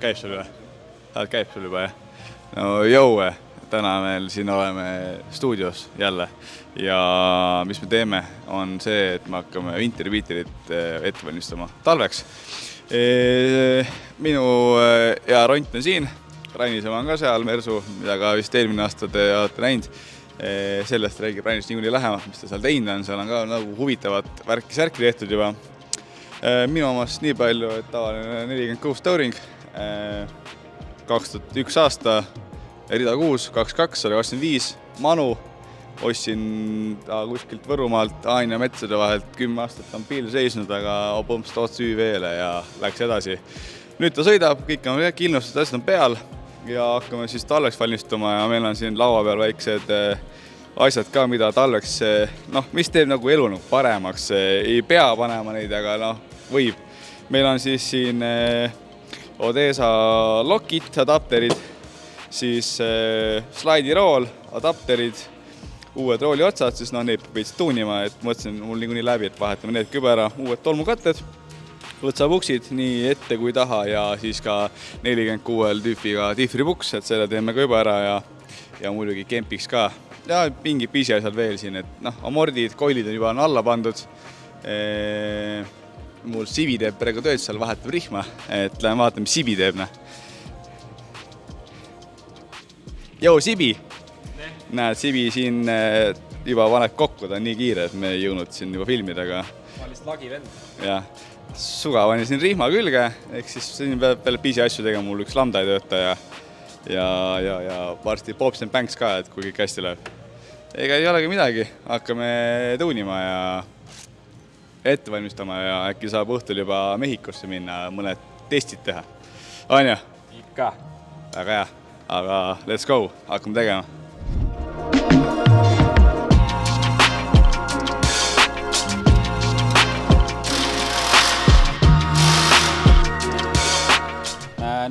käib sul või? Käib sul juba, jah? No jõue, täna meil siin oleme stuudios jälle ja mis me teeme, on see, et me hakkame Winter Beaterit ette valmistama talveks. Minu hea Ront on siin, Rainisema on ka seal, Mersu, mida ka vist eelmine aasta te olete näinud. Sellest räägib Rainis niikuinii lähemalt, mis ta seal teinud on, seal on ka nagu huvitavat värki-särki tehtud juba. Minu omast nii palju, et tavaline 46 Touring, 2001 aasta, rida 6, 22, 125, Manu, ostsin ta kuskilt Võrumaalt Aania metsade vahelt 10 aastat on piil seisnud, aga pomst otsa ÜV-le ja läks edasi. Nüüd ta sõidab, kõik on kilnustud, asjad on peal ja hakkame siis talveks valmistuma ja meil on siin laua peal väiksed asjad ka, mida talveks, mis teeb nagu elu nagu paremaks, ei pea panema neid, aga võib. Meil on siis siin Odesa lokit, adapterid, siis slaidirool, adapterid, uued rooli otsad, siis neid võiks tuunima, et mõtlesin mul niikuinii läbi, et vahetame need kübera, uued tolmukatted, võtsapuksid nii ette kui taha ja siis ka 46 tüüpiga difripuks, et selle teeme ka juba ära ja muidugi kempiks ka. Ja mingid pisiasjad veel siin, et amordid, koilid on juba alla pandud. Mul Sibi teeb praegu tööd, seal vahetab rihma, et lähen vaatame, mis Sibi teeb. Jou, Sibi! Näed, Sibi siin juba paneb kokku, ta on nii kiire, et me ei jõudnud siin juba filmidega. Ma olin lagi vend. Jah, suga pani siin rihma külge, ehk siis siin peale pisi asju tegema mul üks lambda ei tööta ja varsti Pops and Banks ka, et kui kõik hästi läheb. Ega ei olegi midagi, hakkame tuunima ja ette valmistama ja äkki saab õhtul juba Mehhikosse minna mõned testid teha. Anja? Ikka. Väga hea, aga let's go, hakkame tegema.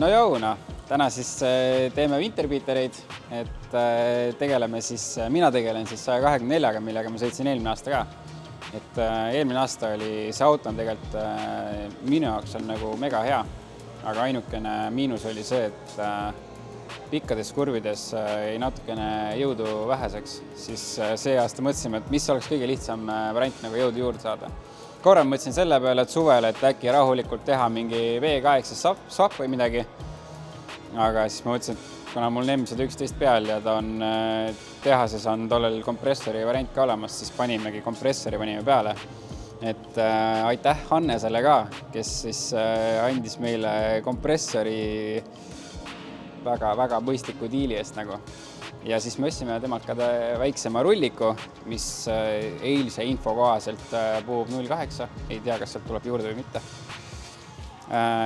No jõuna, täna siis teeme Winter Beatereid, et mina tegelen siis 124-ga, millega ma sõitsin eelmine aasta ka. Et eelmine aasta oli see auto on tegelikult minu jaoks on nagu mega hea, aga ainukene miinus oli see, et pikkades kurvides jäi natukene jõudu väheseks, siis see aasta mõtlesime, et mis oleks kõige lihtsam variant nagu jõudu juurde saada. Korra mõtlesin selle peale, et suvel, et äkki rahulikult teha mingi V8 swap või midagi, aga siis ma mõtlesin, et kuna mul on M111 peal ja ta on tehases on tollel kompressori variant ka olemas, siis panimegi kompressori peale. Et aitäh Hannesele ka, kes siis andis meile kompressori väga mõistliku diili eest nagu. Ja siis me ostsime temalt ka väiksema rulliku, mis eilse info kohaselt puhub 0,8. Ei tea, kas sealt tuleb juurde või mitte.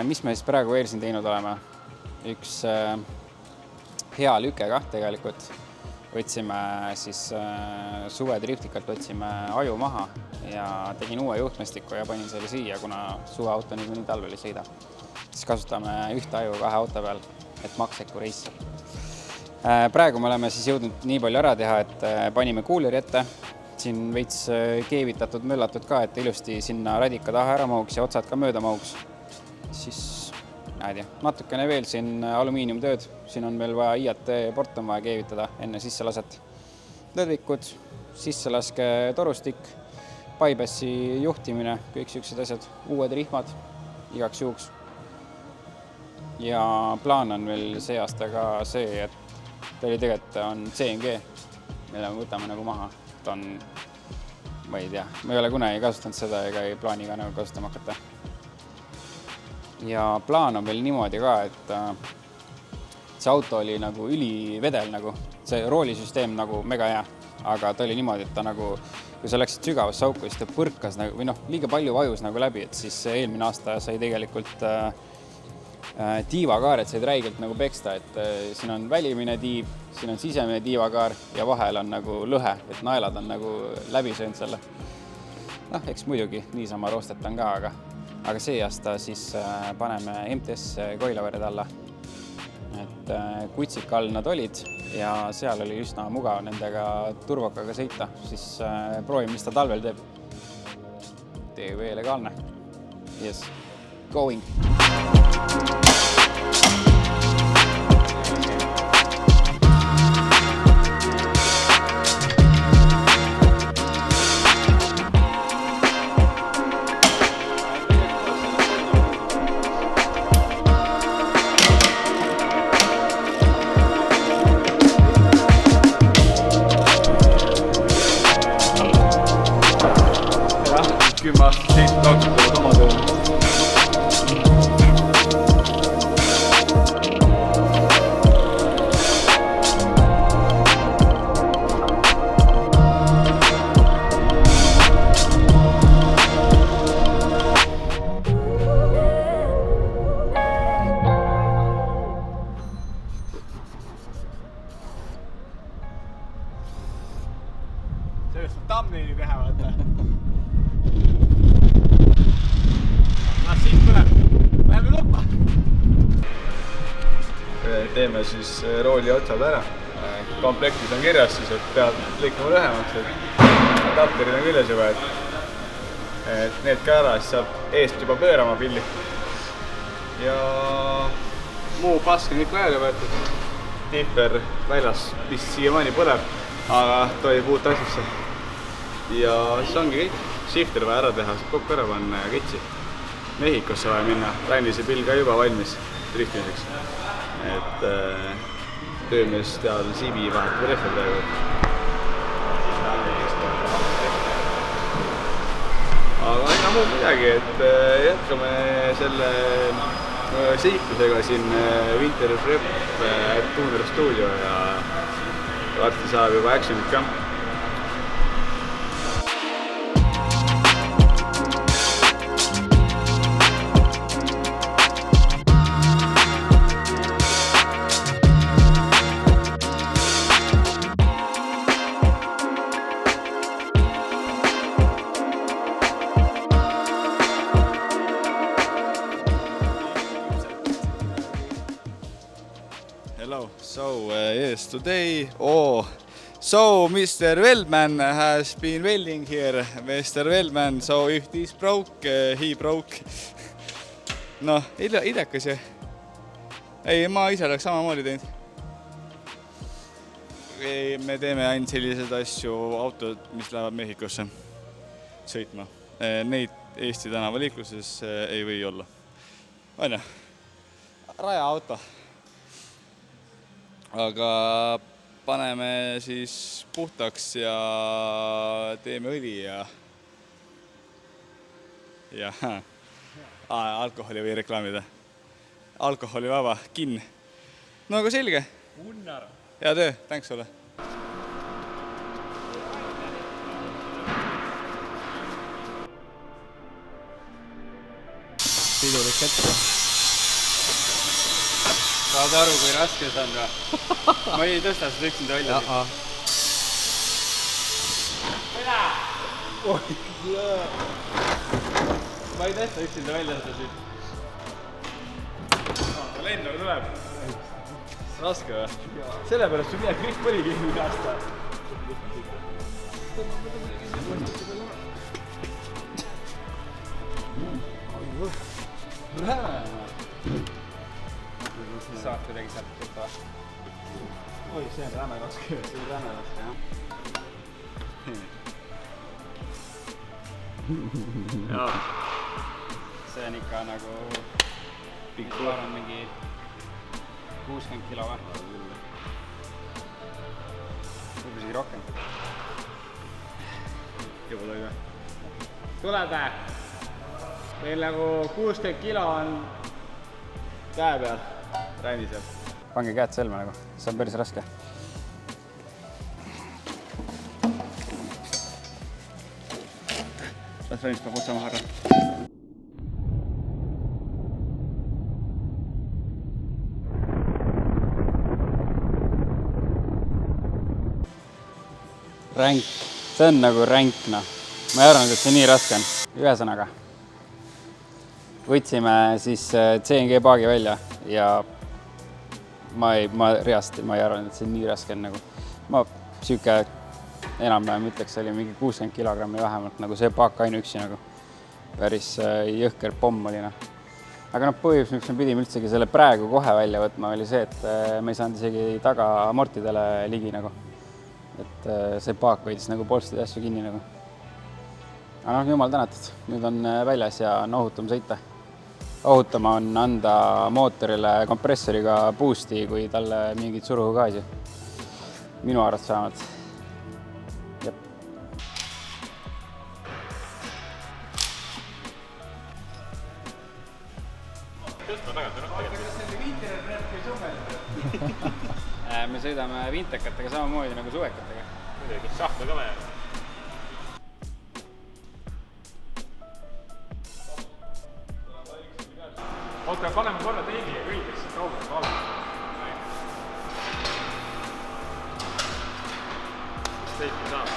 Mis me siis praegu veel siin teinud oleme? Üks hea lüke ka tegelikult. Võtsime siis suve driftikalt võtsime aju maha ja tegin uue juhtmestiku ja panin selle siia, kuna suveauto nii talvel ei sõida. Siis kasutame ühte aju 2 auto peal, et Maxeku reis. Praegu me oleme siis jõudnud nii palju ära teha, et panime kuuleri ette. Siin veits keevitatud möllatud ka, et ilusti sinna radika taha ära mahuks ja otsad ka mööda mahuks. Siis natukene veel siin alumiiniumtööd. Siin on veel vaja IAT port on vaja keevitada enne sisselaset. Lõdvikud, sisselaske torustik, bypassi juhtimine, kõik sellised asjad, uued rihmad igaks juhuks. Ja plaan on veel see aasta ka see, et ta oli tegelikult on CNG, mille me võtame nagu maha. Ta on, ma ei tea, ma ei ole kunagi kasutanud seda ega ei plaani ka nagu kasutama hakata. Ja plaan on veel niimoodi ka, et see auto oli nagu ülivedel nagu, see roolisüsteem nagu mega hea, aga ta oli niimoodi, et ta nagu, kui sa läksid sügavasse auku, siis ta põrkas nagu, või liiga palju vajus nagu läbi, et siis eelmine aasta sai tegelikult tiivakaared said räigelt nagu peksta, et siin on välimine tiiv, siin on sisemine tiivakaar ja vahel on nagu lõhe, et naelad on nagu läbi söönud selle. Eks muidugi niisama roostetan ka, aga see aasta siis paneme MTS Koilavõrred alla. Et kutsik all nad olid ja seal oli üsna mugav nendega turvokaga sõita, siis proovime, mis ta talvel teeb. Tee või legaalne. Yes. going. Sellest thumbnaili teha, vaata. Siit tuleb. Läheme luppa. Teeme siis rooli otsad ära. Komplektis on kirjas siis, et pead lõikama lühemaks, et adapterid on küljes juba, et need ka ära, siis saab eest juba pöörama pilli. Ja muu pask on kõik vajale võetud. Tipper väljas vist siiamaani põleb, aga tohib uut asjasse. Ja siis ongi kõik. Shifter vaja ära teha, saab kokku ära panna ja ketsi. Mehhikosse vaja minna, Rannise pill ka juba valmis driftimiseks. Et töömees teal Sibi vahetab rehve praegu. Aga enam muud midagi, et jätkame selle seiklusega siin Winter Prep Tuner Studio ja varsti saab juba actionit ka. Hello. So yes, today, so Mr. Weldman has been welding here. Mr. Weldman, so if this broke, he broke. No, idekas ju. Ei, ma ise oleks samamoodi teinud. Me teeme ainult sellised asju, autod, mis lähevad Mehhikosse sõitma. Neid Eesti tänavaliikluses ei või olla. On ju? Raja auto. Aga paneme siis puhtaks ja teeme õli ja alkoholi või reklaamida. Alkoholi vaba, kinn. No aga selge. Unnar. Hea töö, tänks sulle. Pidulik hetke. Saad aru, kui raske see on või? Ma ei tõsta seda üksinda välja. Ma ei tõsta üksinda välja seda siit. Lennur tuleb. Raske või? Sellepärast sul nii kõik oligi ühe aasta. Saad kuidagi sealt võtta. Oi, see on räme raske. See on räme raske, jah. See on ikka nagu pikk on mingi 60 kilo või? Võib isegi rohkem. Juba toiga. Tuleb! Meil nagu 60 kilo on käe peal. Rännisel. Pange käed selma nagu, see on päris raske. Las Rannis peab otsa maha ära. Ränk, see on nagu ränk, noh. Ma ei arvanud, et see nii raske on. Ühesõnaga, võtsime siis CNG paagi välja ja ma ei arvanud, et see nii raske on nagu. Ma siuke enam-vähem ütleks, oli mingi 60 kilogrammi vähemalt, nagu see paak ainuüksi nagu. Päris jõhker pomm oli, noh. aga noh, põhjus, miks me pidime üldsegi selle praegu kohe välja võtma, oli see, et me ei saanud isegi taga amortidele ligi nagu. Et see paak võidis nagu polstide asju kinni nagu. Aga noh, jumal tänatud, nüüd on väljas ja on ohutum sõita. Ohutama on anda mootorile kompressoriga boosti, kui talle mingid suruhu gaasi. Minu arvast saamad. Jep. Me sõidame vintekatega samamoodi nagu suvekatega. Muidugi, sahme ka vaja. Oota, paneme korra teigi ja kõigest kaugelt valge. Mis teiki saab?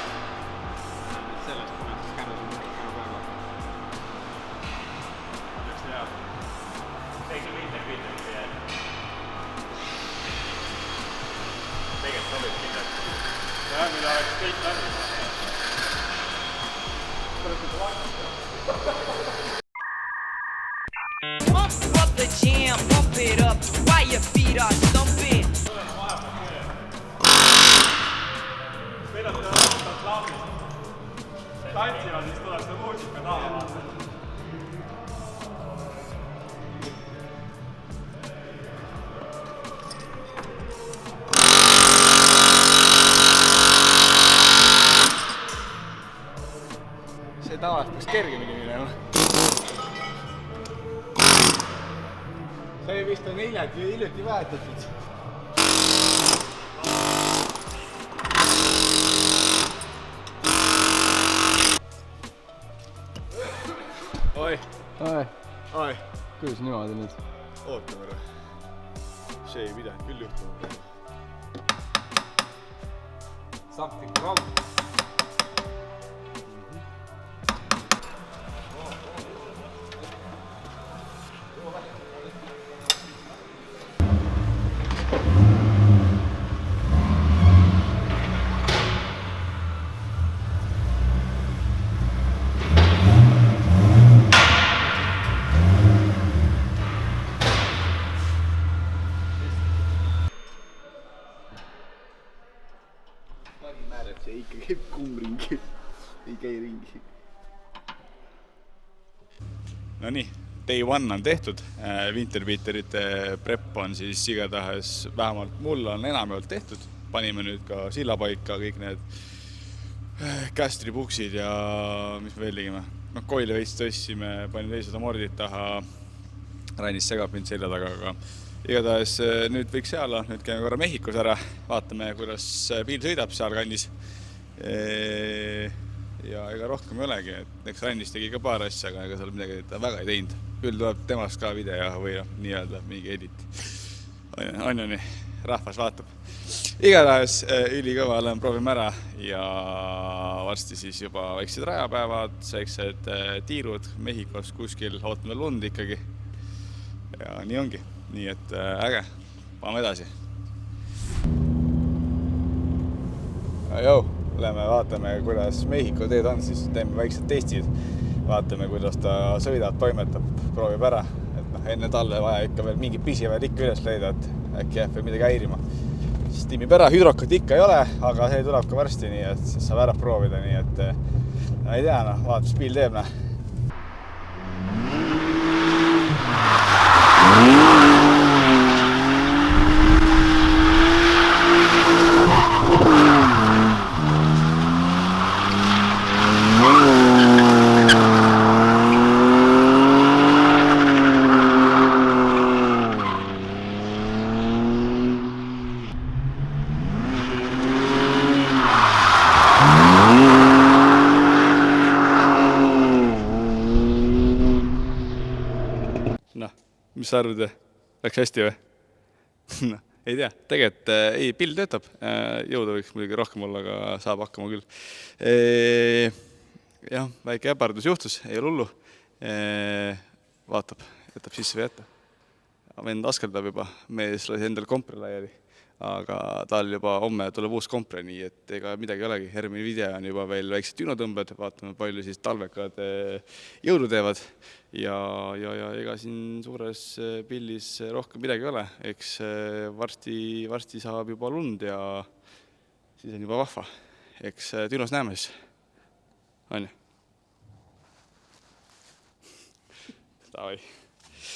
Sellest panen siis kännu päeva. Läks hea. Teigi vintek ei jää. Tegelikult sobib kindlasti. Ja, mida oleks kõik tarvis. Pump up the jam, pump it up, while your feet are stumping. Vedate aastat laabis. Tantsivad, siis tuleb seda muusika taha vaata. See tavaliselt peaks kergemini minema. See vist on hiljuti väetatud. Oi. Oi. Kuidas niimoodi nüüd? Ootame ära. See ei pidanud küll juhtuma. Something wrong. See ikka käib kummringi, ei käi ringi. No nii, day one on tehtud. Winterbeaterite prep on siis igatahes, vähemalt mul on enamjaolt tehtud. Panime nüüd ka silla paika kõik need kästripuksid ja mis me veel tegime. No, koili veits tõstsime, panin teised amordid taha. Rainis segab mind selja taga, aga igatahes nüüd võiks seal olla. Nüüd käime korra Mehhikos ära. Vaatame, kuidas piil sõidab seal kandis. Ja ega rohkem ei olegi, et eks Rannis tegi ka paar asja, aga ega seal midagi ta väga ei teinud. Küll tuleb temast ka video või nii-öelda mingi edit. On ju nii, rahvas vaatab. Igatahes ülikõva olen, proovime ära ja varsti siis juba väiksed rajapäevad, väiksed tiirud Mehhikos kuskil, ootame lund ikkagi. Ja nii ongi, nii et äge, paneme edasi. Jou! Lähme vaatame, kuidas Mehhiko teed on, siis teeme väiksed testid. Vaatame, kuidas ta sõidab, toimetab, proovib ära. Et enne talle vaja ikka veel mingi pisivad ikka üles leida, et äkki jääb veel midagi häirima. Siis tiimib ära, hüdrokat ikka ei ole, aga see tuleb ka varsti, nii et siis saab ära proovida, nii et ei tea, vaata, mis piil teeb. Mis sa arvad, läks hästi või? No, ei tea, tegelikult ei, pill töötab, jõuda võiks muidugi rohkem olla, aga saab hakkama küll. Jah, väike äpardus juhtus, ei ole hullu. Vaatab, jätab sisse või jätta. Vend askeldab juba, mees lasi endal kompri laiali. aga tal juba homme tuleb uus kompre, nii et ega midagi ei olegi. Järgmine video on juba veel väiksed dünotõmbed, vaatame palju siis talvekad jõudu teevad ja ega siin suures pillis rohkem midagi ei ole. Eks varsti saab juba lund ja siis on juba vahva. Eks dünos näeme siis. On ju? Davai.